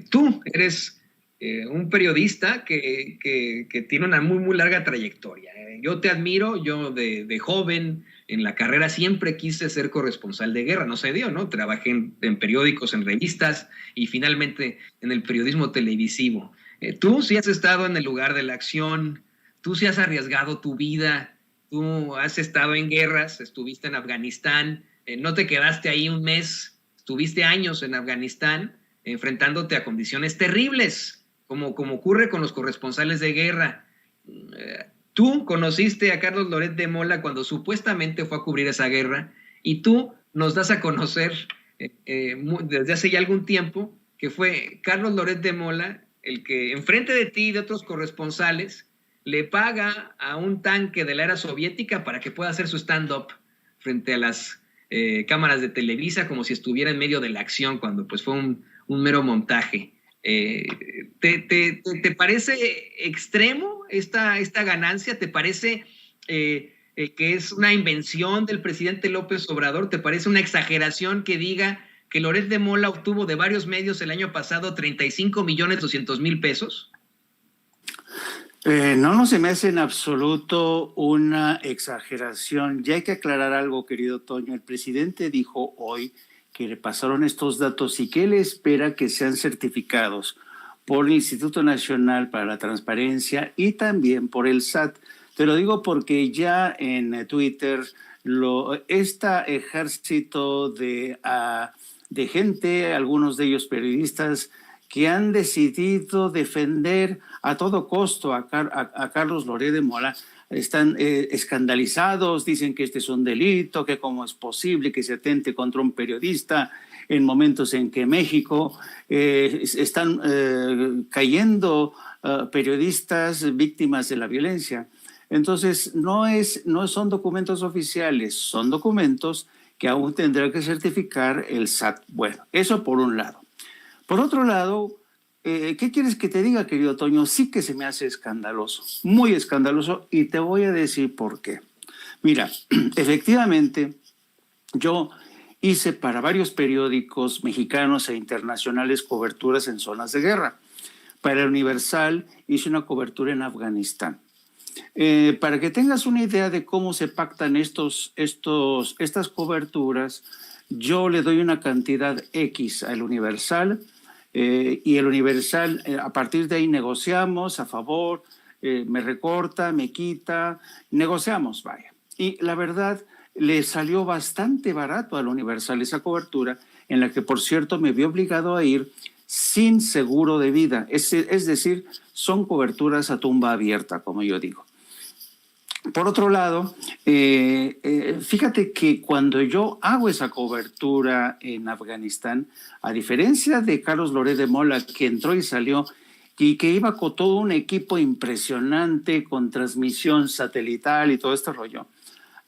Tú eres un periodista que tiene una muy, muy larga trayectoria. Yo te admiro, yo de joven en la carrera siempre quise ser corresponsal de guerra, no se dio, ¿no? Trabajé en periódicos, en revistas y finalmente en el periodismo televisivo. Tú sí has estado en el lugar de la acción, tú sí has arriesgado tu vida, tú has estado en guerras, estuviste en Afganistán, no te quedaste ahí un mes, estuviste años en Afganistán enfrentándote a condiciones terribles, como ocurre con los corresponsales de guerra. Tú conociste a Carlos Loret de Mola cuando supuestamente fue a cubrir esa guerra y tú nos das a conocer desde hace ya algún tiempo que fue Carlos Loret de Mola el que enfrente de ti y de otros corresponsales le paga a un tanque de la era soviética para que pueda hacer su stand-up frente a las cámaras de Televisa como si estuviera en medio de la acción cuando pues fue un mero montaje. ¿Te parece extremo esta ganancia? ¿Te parece que es una invención del presidente López Obrador? ¿Te parece una exageración que diga que Loret de Mola obtuvo de varios medios el año pasado 35.200.000 pesos? No se me hace en absoluto una exageración. Ya hay que aclarar algo, querido Toño. El presidente dijo hoy que le pasaron estos datos y que él espera que sean certificados por el Instituto Nacional para la Transparencia y también por el SAT. Te lo digo porque ya en Twitter este ejército de gente, algunos de ellos periodistas, que han decidido defender a todo costo a Carlos Loret de Mola, están escandalizados, dicen que este es un delito, que cómo es posible que se atente contra un periodista en momentos en que México están cayendo periodistas víctimas de la violencia. Entonces, no son documentos oficiales, son documentos que aún tendrá que certificar el SAT. Bueno, eso por un lado. Por otro lado, ¿qué quieres que te diga, querido Toño? Sí que se me hace escandaloso, muy escandaloso, y te voy a decir por qué. Mira, efectivamente, yo hice para varios periódicos mexicanos e internacionales coberturas en zonas de guerra. Para el Universal hice una cobertura en Afganistán. Para que tengas una idea de cómo se pactan estas coberturas, yo le doy una cantidad X al Universal y el Universal, a partir de ahí negociamos a favor, me recorta, me quita, negociamos, vaya. Y la verdad, le salió bastante barato al Universal esa cobertura, en la que, por cierto, me vi obligado a ir sin seguro de vida. Es decir, son coberturas a tumba abierta, como yo digo. Por otro lado, fíjate que cuando yo hago esa cobertura en Afganistán, a diferencia de Carlos Loret de Mola, que entró y salió, y que iba con todo un equipo impresionante, con transmisión satelital y todo este rollo,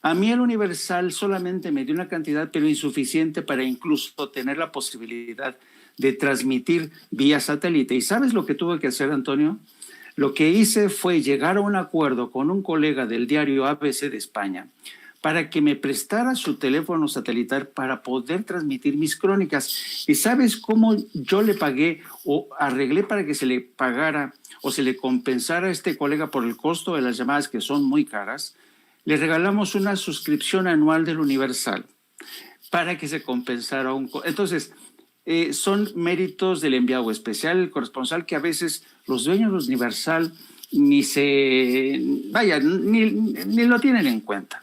a mí el Universal solamente me dio una cantidad, pero insuficiente para incluso tener la posibilidad de transmitir vía satélite. ¿Y sabes lo que tuve que hacer, Antonio? Lo que hice fue llegar a un acuerdo con un colega del diario ABC de España para que me prestara su teléfono satelital para poder transmitir mis crónicas. ¿Y sabes cómo yo le pagué o arreglé para que se le pagara o se le compensara a este colega por el costo de las llamadas, que son muy caras? Le regalamos una suscripción anual del Universal para que se compensara Entonces, son méritos del enviado especial, el corresponsal, que a veces los dueños del Universal ni lo tienen en cuenta.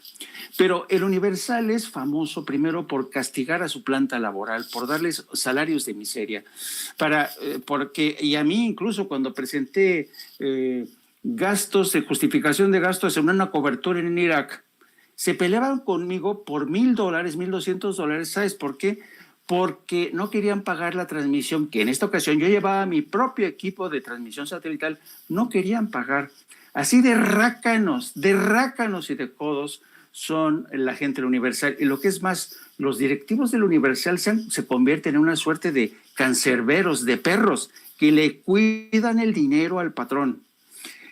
Pero el Universal es famoso primero por castigar a su planta laboral, por darles salarios de miseria, y a mí incluso cuando presenté gastos de justificación de gastos en una cobertura en Irak, se peleaban conmigo por $1,000, $1,200. ¿Sabes por qué? Porque no querían pagar la transmisión, que en esta ocasión yo llevaba mi propio equipo de transmisión satelital, no querían pagar. Así de rácanos y de codos son la gente del Universal. Y lo que es más, los directivos del Universal se convierten en una suerte de cancerberos, de perros, que le cuidan el dinero al patrón.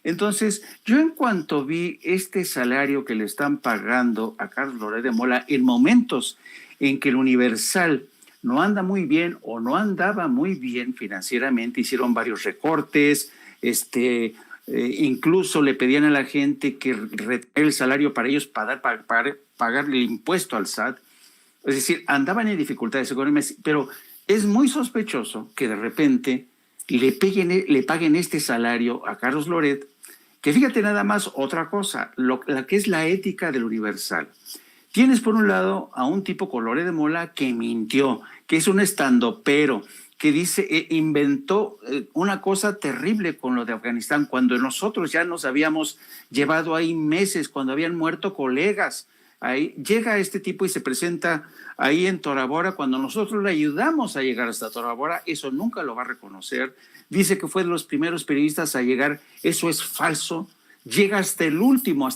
Entonces, yo en cuanto vi este salario que le están pagando a Carlos Loret de Mola en momentos en que el Universal no anda muy bien o no andaba muy bien financieramente, hicieron varios recortes, incluso le pedían a la gente que retenga el salario para ellos pagarle el impuesto al SAT. Es decir, andaban en dificultades económicas, pero es muy sospechoso que de repente le paguen este salario a Carlos Loret, que fíjate nada más otra cosa, la que es la ética del Universal. Tienes por un lado a un tipo con Loret de Mola que mintió, que es un estandopero, que dice, inventó una cosa terrible con lo de Afganistán, cuando nosotros ya nos habíamos llevado ahí meses, cuando habían muerto colegas. Ahí llega este tipo y se presenta ahí en Tora Bora, cuando nosotros le ayudamos a llegar hasta Tora Bora, eso nunca lo va a reconocer. Dice que fue de los primeros periodistas a llegar, eso es falso. Llega hasta el último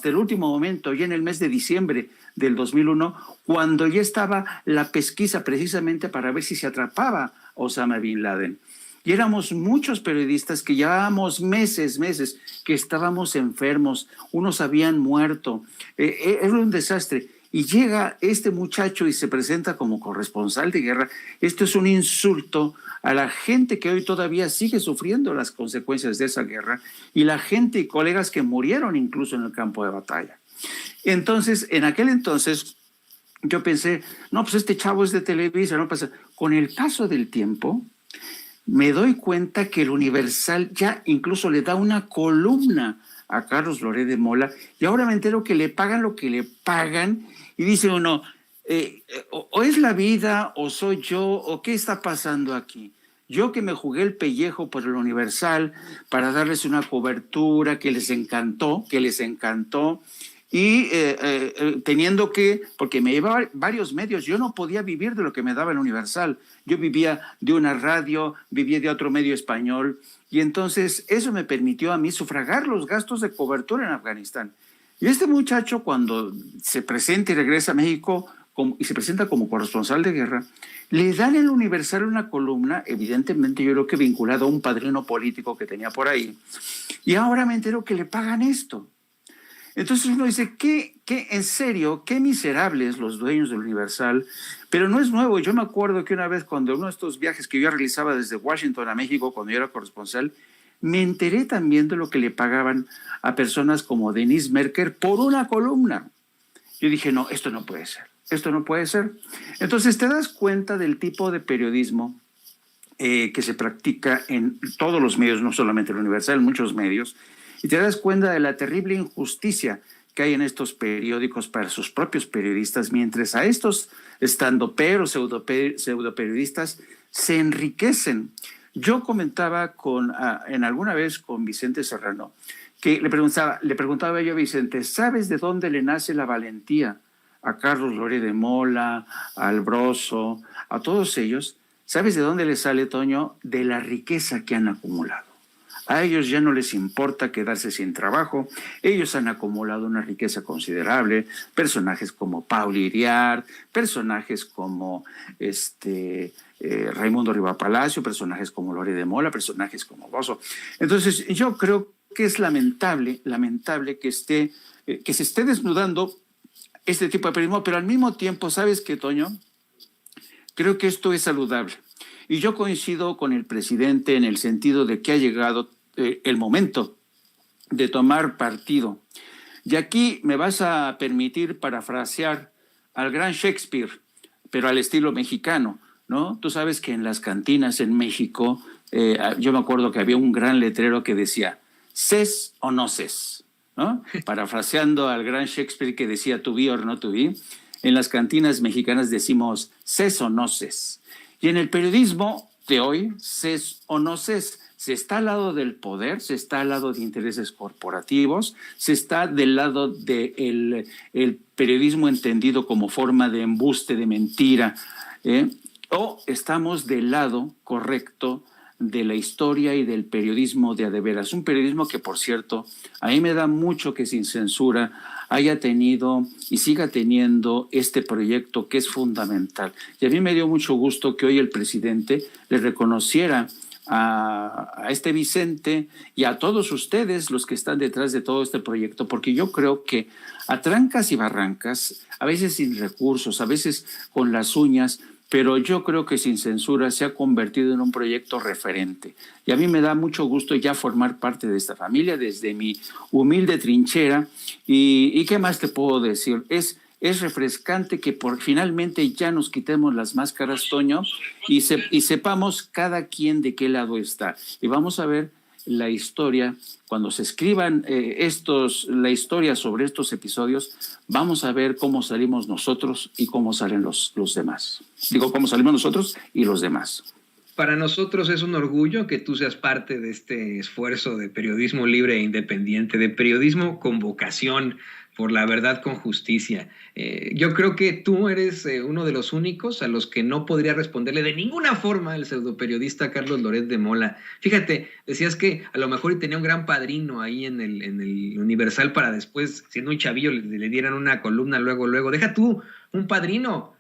momento, ya en el mes de diciembre del 2001, cuando ya estaba la pesquisa precisamente para ver si se atrapaba a Osama Bin Laden. Y éramos muchos periodistas que llevábamos meses que estábamos enfermos, unos habían muerto, era un desastre. Y llega este muchacho y se presenta como corresponsal de guerra. Esto es un insulto a la gente que hoy todavía sigue sufriendo las consecuencias de esa guerra y la gente y colegas que murieron incluso en el campo de batalla. Entonces, en aquel entonces, yo pensé, no, pues este chavo es de Televisa, no pasa. Con el paso del tiempo, me doy cuenta que el Universal ya incluso le da una columna a Carlos Loret de Mola, y ahora me entero que le pagan lo que le pagan, y dice uno, o es la vida, o soy yo, o qué está pasando aquí. Yo que me jugué el pellejo por el Universal para darles una cobertura que les encantó, y teniendo que, porque me llevaba varios medios, yo no podía vivir de lo que me daba el Universal. Yo vivía de una radio, vivía de otro medio español, y entonces eso me permitió a mí sufragar los gastos de cobertura en Afganistán. Y este muchacho, cuando se presenta y regresa a México y se presenta como corresponsal de guerra, le dan en el Universal una columna, evidentemente yo creo que vinculado a un padrino político que tenía por ahí, y ahora me entero que le pagan esto. Entonces uno dice, en serio, qué miserables los dueños del Universal, pero no es nuevo. Yo me acuerdo que una vez cuando uno de estos viajes que yo realizaba desde Washington a México, cuando yo era corresponsal, me enteré también de lo que le pagaban a personas como Denise Merker por una columna. Yo dije, no, esto no puede ser. Entonces te das cuenta del tipo de periodismo que se practica en todos los medios, no solamente el Universal, en muchos medios, y te das cuenta de la terrible injusticia que hay en estos periódicos para sus propios periodistas, mientras a estos estandoperos, pseudoperiodistas se enriquecen. Yo comentaba en alguna vez con Vicente Serrano, que le preguntaba yo a Vicente, ¿sabes de dónde le nace la valentía a Carlos Loret de Mola, a Albroso, a todos ellos? ¿Sabes de dónde les sale, Toño? De la riqueza que han acumulado. A ellos ya no les importa quedarse sin trabajo. Ellos han acumulado una riqueza considerable. Personajes como Paul Iriart, personajes como Raimundo Rivapalacio, personajes como Loret de Mola, personajes como Bozo. Entonces, yo creo que es lamentable que se esté desnudando este tipo de periodismo, pero al mismo tiempo, ¿sabes qué, Toño? Creo que esto es saludable. Y yo coincido con el presidente en el sentido de que ha llegado el momento de tomar partido. Y aquí me vas a permitir parafrasear al gran Shakespeare, pero al estilo mexicano, ¿no? Tú sabes que en las cantinas en México, yo me acuerdo que había un gran letrero que decía, ¿ces o no ces? ¿No? Parafraseando al gran Shakespeare que decía, to be or not to be. En las cantinas mexicanas decimos, ¿ces o no ces? Y en el periodismo de hoy, ¿ces o no ces? Se está al lado del poder, se está al lado de intereses corporativos, se está del lado del periodismo entendido como forma de embuste, de mentira, o estamos del lado correcto de la historia y del periodismo de a de veras. Un periodismo que, por cierto, a mí me da mucho que sin censura haya tenido y siga teniendo este proyecto que es fundamental. Y a mí me dio mucho gusto que hoy el presidente le reconociera a este Vicente y a todos ustedes los que están detrás de todo este proyecto, porque yo creo que a trancas y barrancas, a veces sin recursos, a veces con las uñas, pero yo creo que Sin Censura se ha convertido en un proyecto referente. Y a mí me da mucho gusto ya formar parte de esta familia desde mi humilde trinchera. ¿Y qué más te puedo decir? Es refrescante que finalmente ya nos quitemos las máscaras, Toño, y sepamos cada quien de qué lado está. Y vamos a ver la historia, cuando se escriban la historia sobre estos episodios, vamos a ver cómo salimos nosotros y cómo salen los demás. Digo, cómo salimos nosotros y los demás. Para nosotros es un orgullo que tú seas parte de este esfuerzo de periodismo libre e independiente, de periodismo con vocación por la verdad con justicia. Yo creo que tú eres uno de los únicos a los que no podría responderle de ninguna forma el pseudoperiodista Carlos Loret de Mola. Fíjate, decías que a lo mejor tenía un gran padrino ahí en el Universal para después, siendo un chavillo, le dieran una columna luego. Deja tú, un padrino.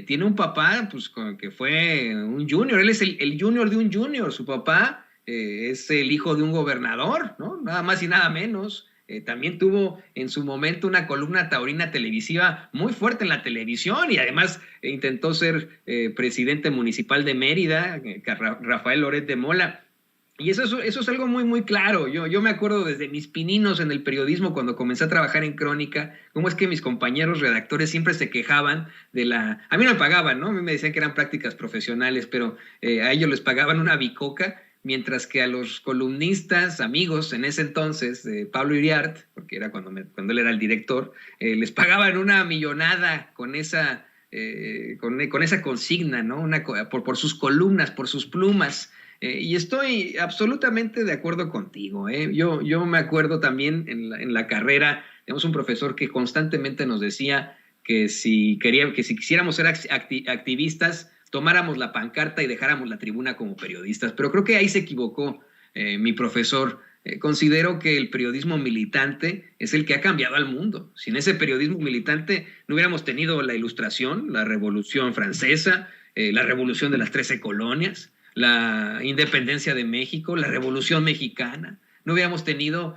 Tiene un papá pues, que fue un junior, él es el junior de un junior, su papá es el hijo de un gobernador, ¿no? Nada más y nada menos. También tuvo en su momento una columna taurina televisiva muy fuerte en la televisión y además intentó ser presidente municipal de Mérida, Rafael Loret de Mola. Y eso es algo muy, muy claro. Yo me acuerdo desde mis pininos en el periodismo, cuando comencé a trabajar en Crónica, cómo es que mis compañeros redactores siempre se quejaban de la... A mí no me pagaban, ¿no? A mí me decían que eran prácticas profesionales, pero a ellos les pagaban una bicoca, mientras que a los columnistas, amigos en ese entonces, Pablo Iriart, porque era cuando él era el director, les pagaban una millonada con esa consigna, ¿no? Por sus columnas, por sus plumas. Y estoy absolutamente de acuerdo contigo. Yo me acuerdo también en la carrera, tenemos un profesor que constantemente nos decía que si quisiéramos ser activistas, tomáramos la pancarta y dejáramos la tribuna como periodistas. Pero creo que ahí se equivocó mi profesor. Considero que el periodismo militante es el que ha cambiado al mundo. Sin ese periodismo militante no hubiéramos tenido la Ilustración, la Revolución Francesa, la Revolución de las 13 colonias, la independencia de México, la Revolución Mexicana. No hubiéramos tenido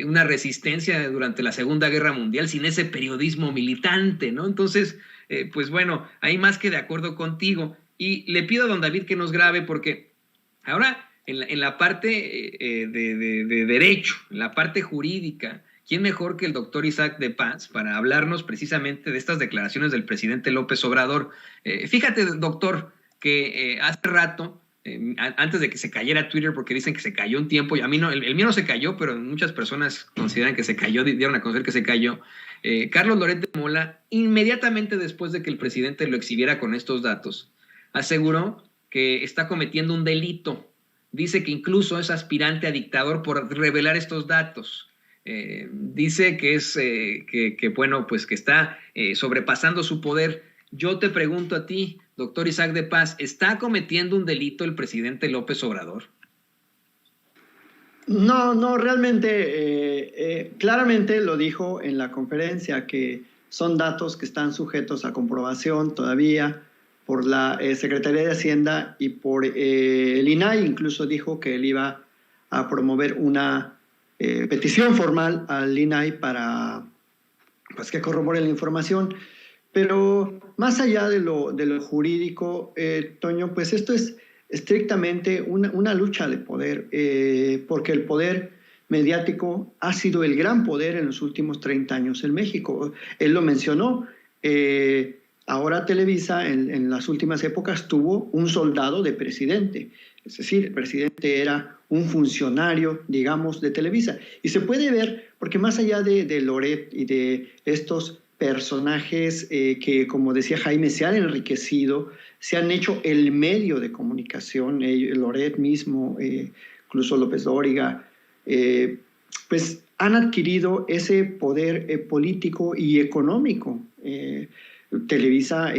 una resistencia durante la Segunda Guerra Mundial sin ese periodismo militante, ¿no? Entonces, pues bueno, ahí más que de acuerdo contigo. Y le pido a don David que nos grabe porque ahora en la parte de derecho, en la parte jurídica, ¿quién mejor que el doctor Isaac de Paz para hablarnos precisamente de estas declaraciones del presidente López Obrador? Fíjate, doctor, que hace rato, antes de que se cayera Twitter, porque dicen que se cayó un tiempo, y a mí no, el mío no se cayó, pero muchas personas consideran que se cayó, dieron a conocer que se cayó. Carlos Loret de Mola, inmediatamente después de que el presidente lo exhibiera con estos datos, aseguró que está cometiendo un delito. Dice que incluso es aspirante a dictador por revelar estos datos. Dice que es bueno, pues que está sobrepasando su poder. Yo te pregunto a ti, doctor Isaac de Paz, ¿está cometiendo un delito el presidente López Obrador? No, realmente, claramente lo dijo en la conferencia, que son datos que están sujetos a comprobación todavía por la Secretaría de Hacienda y por el INAI. Incluso dijo que él iba a promover una petición formal al INAI para pues, que corrobore la información. Pero más allá de lo jurídico, Toño, pues esto es estrictamente una lucha de poder, porque el poder mediático ha sido el gran poder en los últimos 30 años en México. Él lo mencionó. Ahora Televisa en las últimas épocas tuvo un soldado de presidente. Es decir, el presidente era un funcionario, digamos, de Televisa. Y se puede ver, porque más allá de Loret y de estos personajes que, como decía Jaime, se han enriquecido, se han hecho el medio de comunicación, Loret mismo, incluso López Dóriga, pues han adquirido ese poder político y económico. Televisa,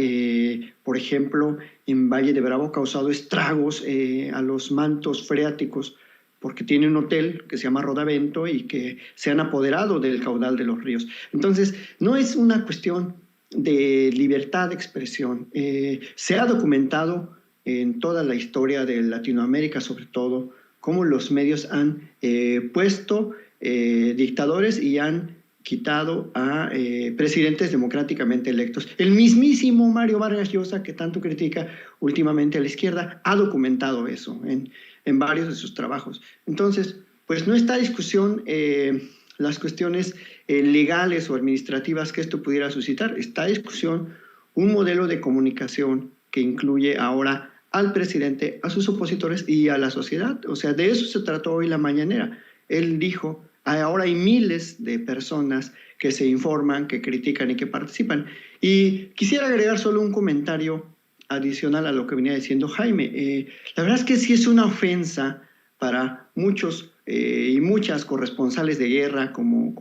por ejemplo, en Valle de Bravo ha causado estragos a los mantos freáticos porque tiene un hotel que se llama Rodavento y que se han apoderado del caudal de los ríos. Entonces, no es una cuestión de libertad de expresión. Se ha documentado en toda la historia de Latinoamérica, sobre todo, cómo los medios han puesto dictadores y han quitado a presidentes democráticamente electos. El mismísimo Mario Vargas Llosa, que tanto critica últimamente a la izquierda, ha documentado eso en varios de sus trabajos. Entonces, pues no está a discusión las cuestiones legales o administrativas que esto pudiera suscitar. Está a discusión un modelo de comunicación que incluye ahora al presidente, a sus opositores y a la sociedad. O sea, de eso se trató hoy la mañanera. Él dijo, ahora hay miles de personas que se informan, que critican y que participan. Y quisiera agregar solo un comentario adicional a lo que venía diciendo Jaime. La verdad es que sí es una ofensa para muchos y muchas corresponsales de guerra, como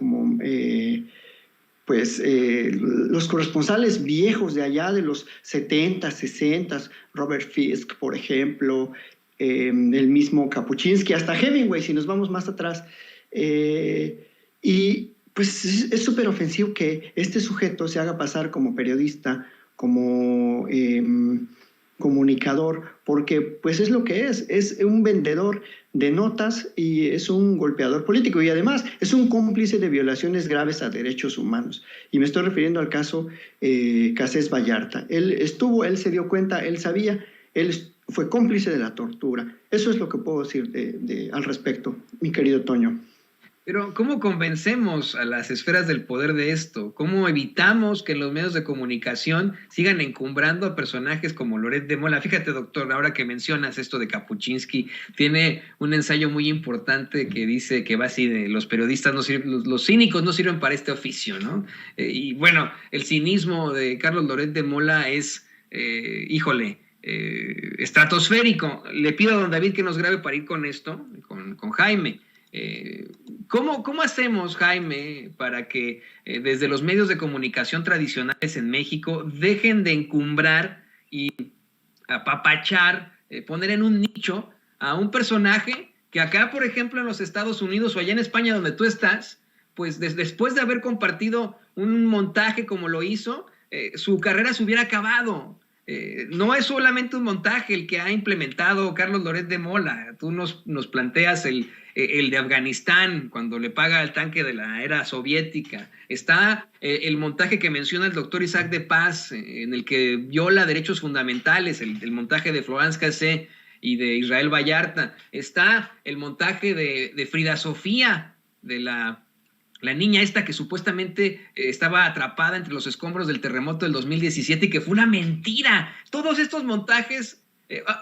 los corresponsales viejos de allá de los 70, 60, Robert Fisk, por ejemplo, el mismo Kapuscinski, hasta Hemingway, si nos vamos más atrás. Y pues es súper ofensivo que este sujeto se haga pasar como periodista, como comunicador, porque pues es lo que es un vendedor de notas y es un golpeador político y además es un cómplice de violaciones graves a derechos humanos. Y me estoy refiriendo al caso Casés Vallarta. Él se dio cuenta, él sabía, él fue cómplice de la tortura. Eso es lo que puedo decir al respecto, mi querido Toño. Pero ¿cómo convencemos a las esferas del poder de esto? ¿Cómo evitamos que los medios de comunicación sigan encumbrando a personajes como Loret de Mola? Fíjate, doctor, ahora que mencionas esto de Kapuscinski, tiene un ensayo muy importante que dice que va así de los periodistas no sirven, los cínicos no sirven para este oficio, ¿no? Y bueno, el cinismo de Carlos Loret de Mola es, estratosférico. Le pido a don David que nos grabe para ir con esto, con Jaime. ¿Cómo hacemos, Jaime, para que desde los medios de comunicación tradicionales en México dejen de encumbrar y apapachar, poner en un nicho a un personaje que acá, por ejemplo, en los Estados Unidos o allá en España donde tú estás, pues después de haber compartido un montaje como lo hizo, su carrera se hubiera acabado? No es solamente un montaje el que ha implementado Carlos Loret de Mola. Tú nos planteas el de Afganistán, cuando le paga al tanque de la era soviética. Está el montaje que menciona el doctor Isaac de Paz, en el que viola derechos fundamentales, el montaje de Florence Cassé y de Israel Vallarta. Está el montaje de Frida Sofía, de la niña esta que supuestamente estaba atrapada entre los escombros del terremoto del 2017 y que fue una mentira. Todos estos montajes,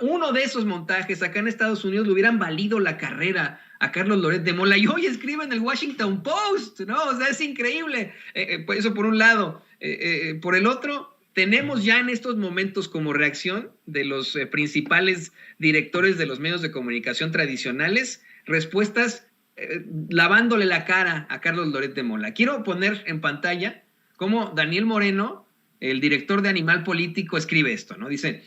uno de esos montajes acá en Estados Unidos le hubieran valido la carrera a Carlos Loret de Mola, y hoy escribe en el Washington Post, ¿no? O sea, es increíble. Pues eso por un lado. Por el otro, tenemos ya en estos momentos como reacción de los principales directores de los medios de comunicación tradicionales respuestas lavándole la cara a Carlos Loret de Mola. Quiero poner en pantalla cómo Daniel Moreno, el director de Animal Político, escribe esto, ¿no? Dice: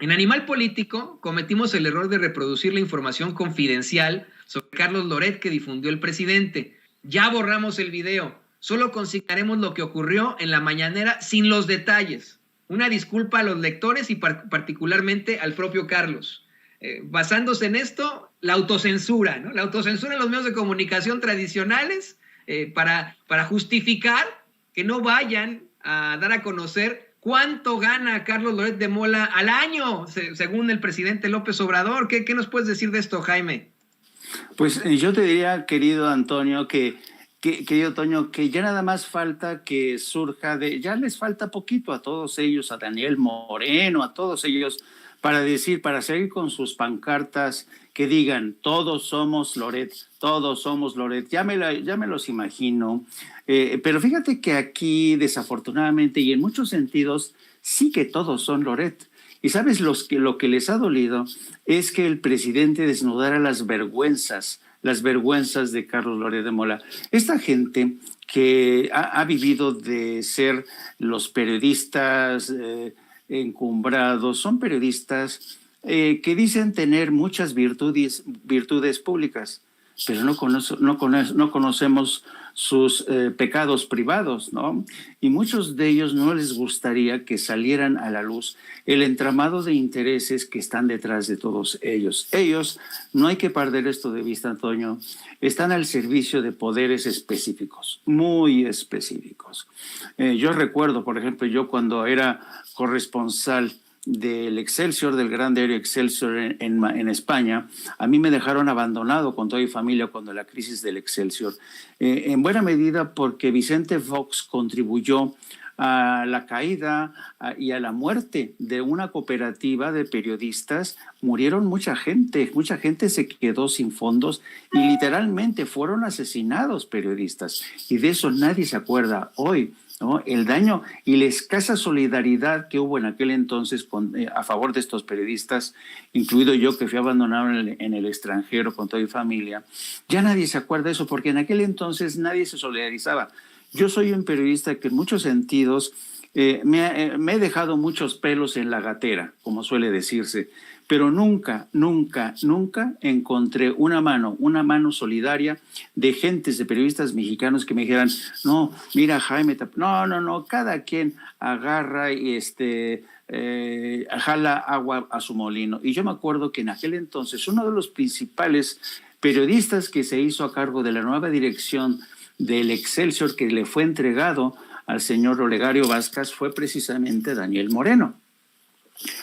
en Animal Político cometimos el error de reproducir la información confidencial sobre Carlos Loret que difundió el presidente. Ya borramos el video, solo consignaremos lo que ocurrió en la mañanera sin los detalles. Una disculpa a los lectores y particularmente al propio Carlos. Basándose en esto, la autocensura, ¿no? La autocensura en los medios de comunicación tradicionales para justificar que no vayan a dar a conocer cuánto gana Carlos Loret de Mola al año, según el presidente López Obrador. ¿Qué nos puedes decir de esto, Jaime? Pues yo te diría, querido Antonio, querido Toño, que ya nada más falta que surja ya les falta poquito a todos ellos, a Daniel Moreno, a todos ellos, para seguir con sus pancartas que digan, todos somos Loret, todos somos Loret. Ya me los imagino. Pero fíjate que aquí, desafortunadamente, y en muchos sentidos, sí que todos son Loret. Y sabes, lo que les ha dolido es que el presidente desnudara las vergüenzas de Carlos Loret de Mola. Esta gente que ha vivido de ser los periodistas encumbrados, son periodistas que dicen tener muchas virtudes públicas, pero no conocemos sus pecados privados, ¿no? Y muchos de ellos no les gustaría que salieran a la luz el entramado de intereses que están detrás de todos ellos. Ellos, no hay que perder esto de vista, Antonio, están al servicio de poderes específicos, muy específicos. Yo recuerdo, por ejemplo, yo cuando era corresponsal del Excelsior, del gran diario Excelsior en España, a mí me dejaron abandonado con toda mi familia cuando la crisis del Excelsior, en buena medida porque Vicente Fox contribuyó a la caída y a la muerte de una cooperativa de periodistas. Murieron mucha gente se quedó sin fondos y literalmente fueron asesinados periodistas, y de eso nadie se acuerda hoy, ¿no? El daño y la escasa solidaridad que hubo en aquel entonces a favor de estos periodistas, incluido yo que fui abandonado en el extranjero con toda mi familia, ya nadie se acuerda de eso porque en aquel entonces nadie se solidarizaba. Yo soy un periodista que en muchos sentidos me he dejado muchos pelos en la gatera, como suele decirse, pero nunca encontré una mano solidaria de gentes, de periodistas mexicanos que me dijeran, no, mira Jaime, no, cada quien agarra y jala agua a su molino. Y yo me acuerdo que en aquel entonces uno de los principales periodistas que se hizo a cargo de la nueva dirección del Excelsior, que le fue entregado al señor Olegario Vázquez, fue precisamente Daniel Moreno.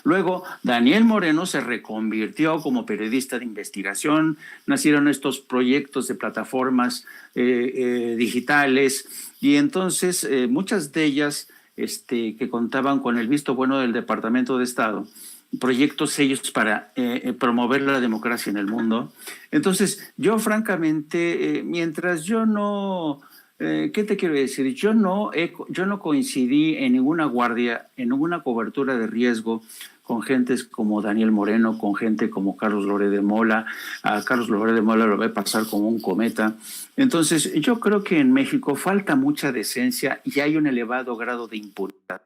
Luego, Daniel Moreno se reconvirtió como periodista de investigación, nacieron estos proyectos de plataformas digitales, y entonces muchas de ellas que contaban con el visto bueno del Departamento de Estado, proyectos ellos para promover la democracia en el mundo. Entonces, yo francamente, mientras yo no... ¿qué te quiero decir? Yo no coincidí en ninguna guardia, en ninguna cobertura de riesgo con gentes como Daniel Moreno, con gente como Carlos Loret de Mola. A Carlos Loret de Mola lo ve pasar como un cometa. Entonces, yo creo que en México falta mucha decencia y hay un elevado grado de impunidad.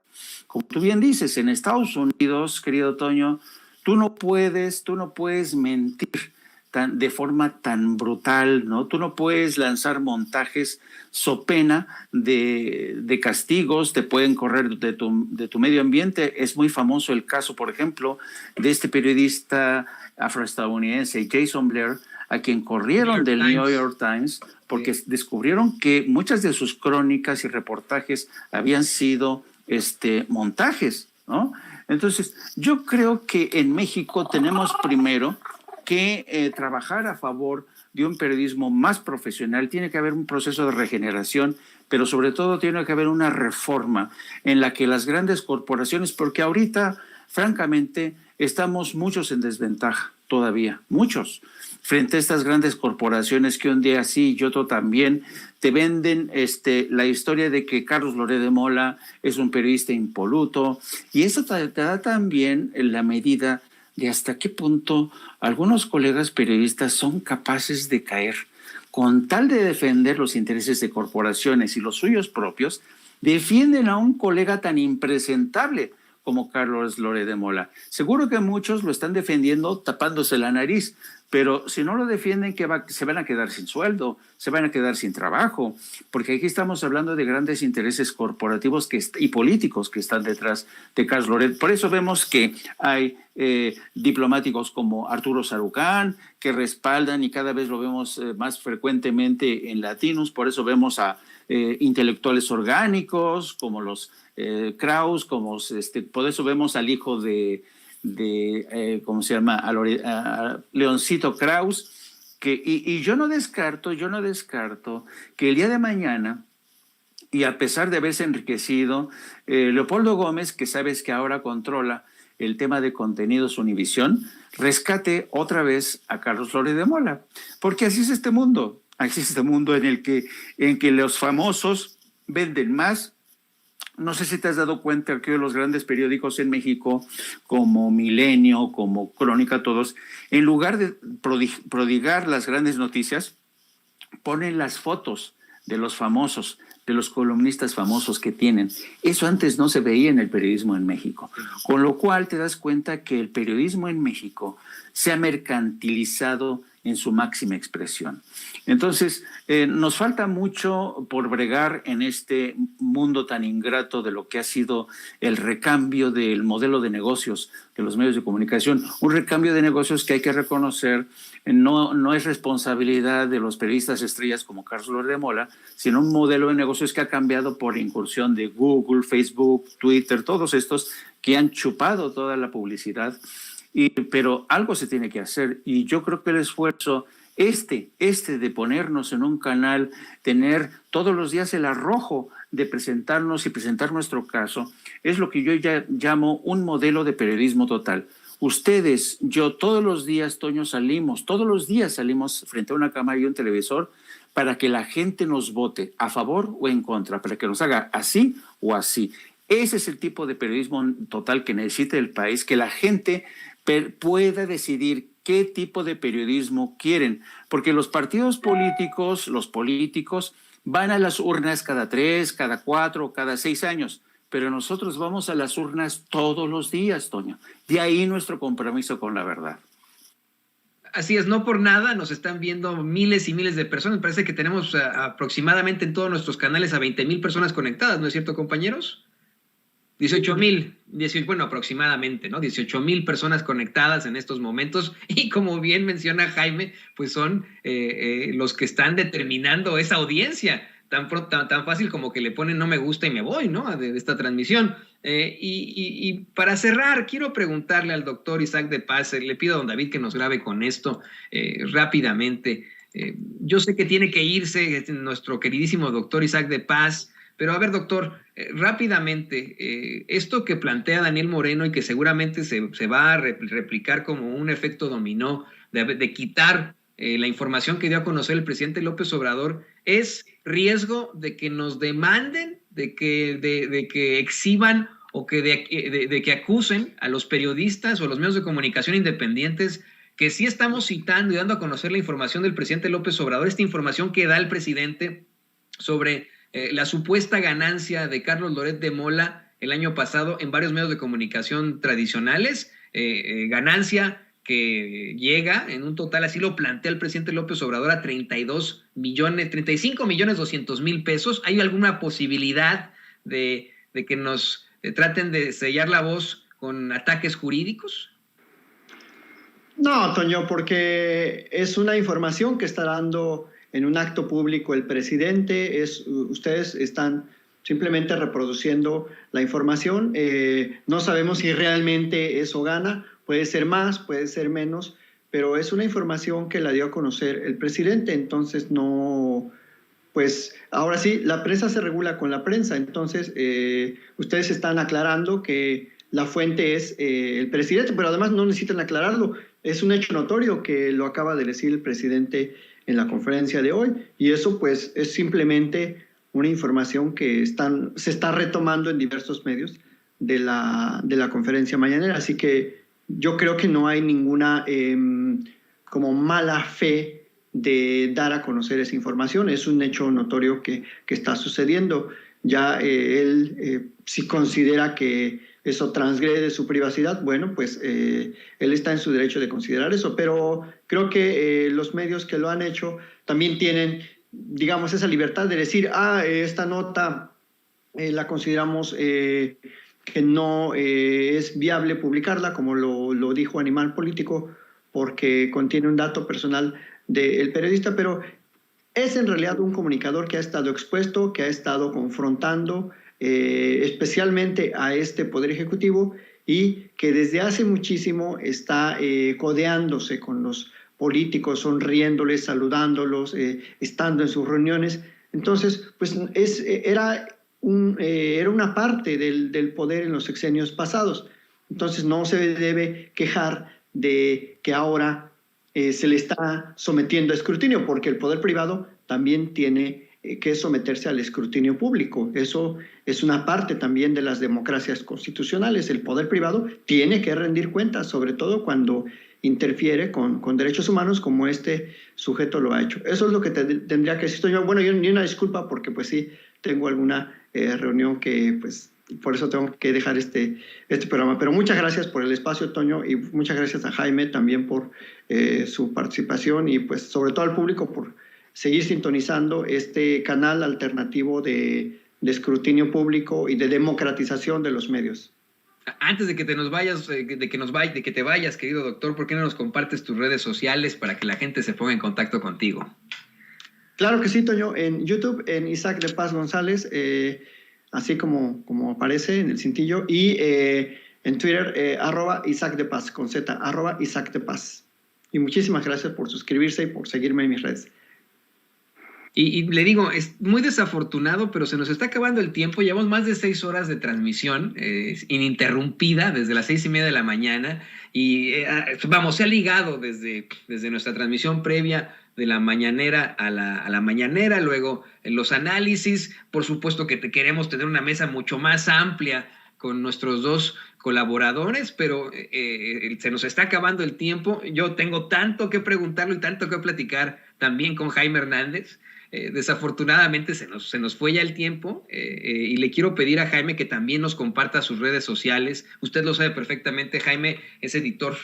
Como tú bien dices, en Estados Unidos, querido Toño, tú no puedes mentir de forma tan brutal, ¿no? Tú no puedes lanzar montajes so pena de castigos, te pueden correr de tu medio ambiente. Es muy famoso el caso, por ejemplo, de este periodista afroestadounidense, Jason Blair, a quien corrieron del New York Times porque descubrieron que muchas de sus crónicas y reportajes habían sido montajes, ¿no? Entonces, yo creo que en México tenemos primero que trabajar a favor de un periodismo más profesional. Tiene que haber un proceso de regeneración, pero sobre todo tiene que haber una reforma en la que las grandes corporaciones, porque ahorita, francamente, estamos muchos en desventaja todavía, muchos, frente a estas grandes corporaciones que un día sí y otro también te venden la historia de que Carlos Loret de Mola es un periodista impoluto, y eso te da también la medida de hasta qué punto algunos colegas periodistas son capaces de caer con tal de defender los intereses de corporaciones y los suyos propios, defienden a un colega tan impresentable como Carlos Loret de Mola. Seguro que muchos lo están defendiendo tapándose la nariz, pero si no lo defienden, se van a quedar sin sueldo, se van a quedar sin trabajo, porque aquí estamos hablando de grandes intereses corporativos y políticos que están detrás de Carlos Loret. Por eso vemos que hay diplomáticos como Arturo Sarucán que respaldan, y cada vez lo vemos más frecuentemente en Latinos. Por eso vemos a intelectuales orgánicos como los Kraus, por eso vemos al hijo de ¿cómo se llama? A Leoncito Kraus, y yo no descarto que el día de mañana, y a pesar de haberse enriquecido, Leopoldo Gómez, que sabes que ahora controla el tema de contenidos Univisión, rescate otra vez a Carlos Loret de Mola, porque así es este mundo en que los famosos venden más. No sé si te has dado cuenta que los grandes periódicos en México, como Milenio, como Crónica, todos, en lugar de prodigar las grandes noticias, ponen las fotos de los famosos, de los columnistas famosos que tienen. Eso antes no se veía en el periodismo en México. Con lo cual te das cuenta que el periodismo en México se ha mercantilizado en su máxima expresión. Entonces, nos falta mucho por bregar en este mundo tan ingrato de lo que ha sido el recambio del modelo de negocios de los medios de comunicación, un recambio de negocios que hay que reconocer no es responsabilidad de los periodistas estrellas como Carlos Loret de Mola, sino un modelo de negocios que ha cambiado por incursión de Google, Facebook, Twitter, todos estos que han chupado toda la publicidad. Pero algo se tiene que hacer, y yo creo que el esfuerzo de ponernos en un canal, tener todos los días el arrojo de presentarnos y presentar nuestro caso, es lo que yo ya llamo un modelo de periodismo total. Ustedes, yo, todos los días, Toño, todos los días salimos frente a una cámara y un televisor para que la gente nos vote a favor o en contra, para que nos haga así o así. Ese es el tipo de periodismo total que necesita el país, que la gente pueda decidir qué tipo de periodismo quieren, porque los partidos políticos, los políticos, van a las urnas cada 3, cada 4, cada 6 años, pero nosotros vamos a las urnas todos los días, Toño. De ahí nuestro compromiso con la verdad. Así es, no por nada nos están viendo miles y miles de personas. Me parece que tenemos aproximadamente en todos nuestros canales a 20,000 personas conectadas, ¿no es cierto, compañeros? 18,000, bueno, aproximadamente, ¿no? 18,000 personas conectadas en estos momentos, y como bien menciona Jaime, pues son los que están determinando esa audiencia, tan fácil como que le ponen no me gusta y me voy, ¿no? De esta transmisión. Y para cerrar, quiero preguntarle al doctor Isaac de Paz, le pido a don David que nos grabe con esto rápidamente. Yo sé que tiene que irse nuestro queridísimo doctor Isaac de Paz, pero a ver, doctor, rápidamente, esto que plantea Daniel Moreno y que seguramente se va a replicar como un efecto dominó de quitar la información que dio a conocer el presidente López Obrador, ¿es riesgo de que nos demanden, de que exhiban o que de que acusen a los periodistas o a los medios de comunicación independientes que sí estamos citando y dando a conocer la información del presidente López Obrador, esta información que da el presidente sobre la supuesta ganancia de Carlos Loret de Mola el año pasado en varios medios de comunicación tradicionales, ganancia que llega en un total, así lo plantea el presidente López Obrador, a 35,200,000 pesos. ¿Hay alguna posibilidad de que nos traten de sellar la voz con ataques jurídicos? No, Toño, porque es una información que está dando en un acto público el presidente. Ustedes están simplemente reproduciendo la información. No sabemos si realmente eso gana. Puede ser más, puede ser menos, pero es una información que la dio a conocer el presidente. Entonces no, pues ahora sí, la prensa se regula con la prensa. Entonces ustedes están aclarando que la fuente es el presidente, pero además no necesitan aclararlo. Es un hecho notorio que lo acaba de decir el presidente en la conferencia de hoy, y eso pues es simplemente una información que se está retomando en diversos medios de la conferencia mañanera. Así que yo creo que no hay ninguna como mala fe de dar a conocer esa información. Es un hecho notorio que está sucediendo. Ya él, si considera que eso transgrede su privacidad, bueno, pues él está en su derecho de considerar eso, pero creo que los medios que lo han hecho también tienen, digamos, esa libertad de decir, esta nota la consideramos que no es viable publicarla, como lo dijo Animal Político, porque contiene un dato personal del periodista, pero es en realidad un comunicador que ha estado expuesto, que ha estado confrontando especialmente a este Poder Ejecutivo, y que desde hace muchísimo está codeándose con los políticos, sonriéndoles, saludándolos, estando en sus reuniones. Entonces, pues era una parte del poder en los sexenios pasados. Entonces no se debe quejar de que ahora se le está sometiendo a escrutinio, porque el poder privado también tiene que someterse al escrutinio público. Eso es una parte también de las democracias constitucionales. El poder privado tiene que rendir cuentas, sobre todo cuando interfiere con derechos humanos, como este sujeto lo ha hecho. Eso es lo que tendría que decir yo. Bueno, yo ni una disculpa, porque pues sí, tengo alguna reunión que pues por eso tengo que dejar este programa. Pero muchas gracias por el espacio, Toño, y muchas gracias a Jaime también por su participación y pues sobre todo al público por seguir sintonizando este canal alternativo de escrutinio público y de democratización de los medios. Antes de que te nos vayas, de que te vayas, querido doctor, ¿por qué no nos compartes tus redes sociales para que la gente se ponga en contacto contigo? Claro que sí, Toño. En YouTube, en Isaac de Paz González, así como aparece en el cintillo, y en Twitter, @Isaac de Paz, con Z, @Isaac de Paz. Y muchísimas gracias por suscribirse y por seguirme en mis redes. Y le digo, es muy desafortunado, pero se nos está acabando el tiempo. Llevamos más de 6 horas de transmisión ininterrumpida desde las 6:30 de la mañana. Y vamos, se ha ligado desde nuestra transmisión previa de la mañanera a la mañanera, luego los análisis. Por supuesto que queremos tener una mesa mucho más amplia con nuestros dos colaboradores, pero se nos está acabando el tiempo. Yo tengo tanto que preguntarlo y tanto que platicar también con Jaime Hernández. Desafortunadamente se nos fue ya el tiempo y le quiero pedir a Jaime que también nos comparta sus redes sociales. Usted lo sabe perfectamente, Jaime es editor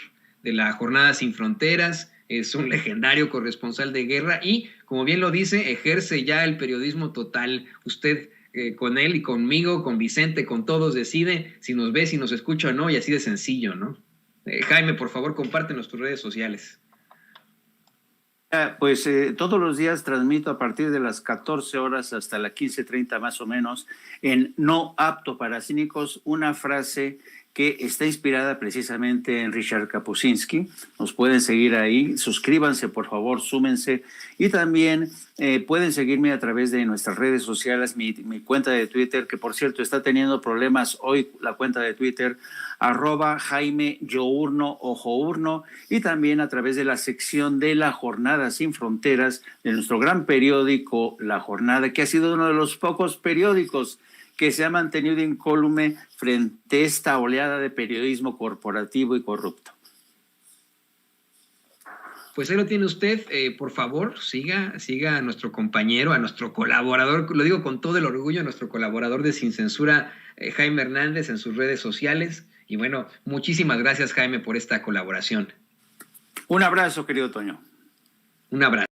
de la Jornada Sin Fronteras, es un legendario corresponsal de guerra y, como bien lo dice, ejerce ya el periodismo total. Usted con él y conmigo, con Vicente, con todos, decide si nos ve, si nos escucha o no, y así de sencillo, ¿no? Jaime, por favor, compártenos tus redes sociales. Pues todos los días transmito a partir de las 14 horas hasta las 15:30 más o menos en No Apto para Cínicos, una frase que está inspirada precisamente en Richard Kapuscinski. Nos pueden seguir ahí, suscríbanse por favor, súmense y también pueden seguirme a través de nuestras redes sociales, mi cuenta de Twitter, que por cierto está teniendo problemas hoy, la cuenta de Twitter, @Jaime Yourno o Journo, y también a través de la sección de La Jornada Sin Fronteras de nuestro gran periódico La Jornada, que ha sido uno de los pocos periódicos que se ha mantenido incólume frente a esta oleada de periodismo corporativo y corrupto. Pues ahí lo tiene usted. Por favor, siga a nuestro compañero, a nuestro colaborador, lo digo con todo el orgullo, a nuestro colaborador de Sin Censura, Jaime Hernández, en sus redes sociales. Y bueno, muchísimas gracias, Jaime, por esta colaboración. Un abrazo, querido Toño. Un abrazo.